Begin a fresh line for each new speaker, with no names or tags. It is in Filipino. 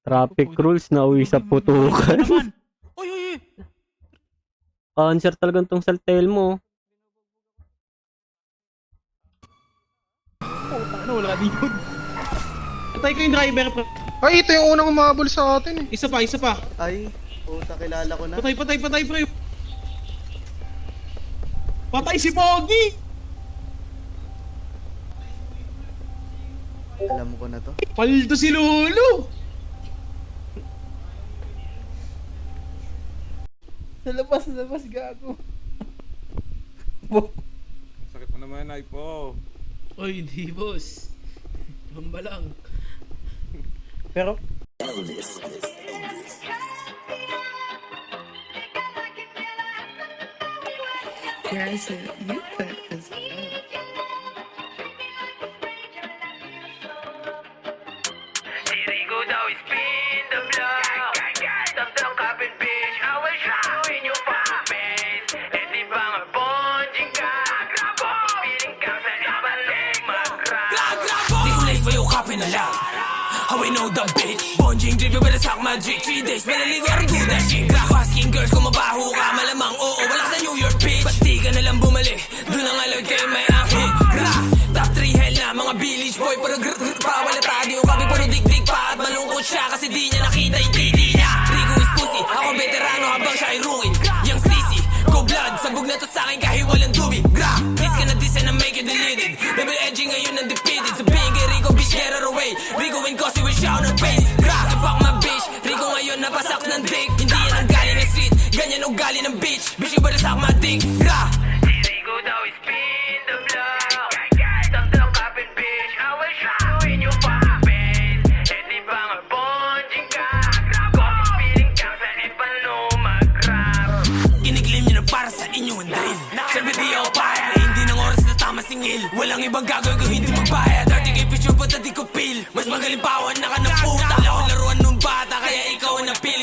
Traffic rules na uwi sa putukan.
Naman. Uy, uy, uy.
Cancer talagang tong saltel mo.
Ano, wala din yun. Patay ko yung driver.
Ay, ito yung unang umabol sa atin eh.
Isa pa, isa pa.
Ay, puta, kilala ko na.
Patay, patay, patay, pre. Patay si Pogi!
Alam ko na to.
Paldo si Lolo!
Nalabas, gago.
Sakit mo naman, Ipo.
Oy, hindi boss. Mamba lang.
Pero,
Guys, you put this up.
Rico daw spin the block. Stop the cabin, bitch. I will show in your face. E di ba nga bonjing ka? Piling ka sa ibalik mag-grab.
Di ko life yung kapin na lang. How I know the bitch. Bonjing drip, you better suck my dick. 3 days, malaligo or do that shit. Crack asking girls kung mabaho ka. Malamang oo, wala sa New York bitch. Ba't di ka nalang bumalik? Doon ang alod kayo may akin. Crack, top 3 hell na mga village boy. Pero grr pa, wala tayo kami. Puro dig-dig pa at malungkot siya. Kasi di niya nakita yung titi niya. Rico is pussy, ako veterano habang siya ay ruin. Yang sisi, go blood, sabog na to sa'kin kahit walang dubi. Gra, kiss ka na dis and I make it deleted. Level edging ngayon ang defeated. Sabihin kay Rico, bitch, get her away. Rico and Cosy will shout her face. Gra, fuck my bitch. Rico ngayon napasak ng dick. Hindi yan ang galing ng street. Ganyan ugali ng bitch. Bitch, you better suck my dick. Gra,
Rico daw spin the block. Stop the cabin, bitch. I will show in your face. E di ba nga bonjing ka? Piling ka sa ibalo mag-grab.
Kiniglim niyo na para sa inyo ang drill. Sabi di ako paya. Hindi ng oras na tama singil. Walang ibang gagawin kung hindi magbayad. 30k picture but di ko feel. Mas magaling pawan na ka ng puta. Laruan nung bata kaya ikaw ang napil.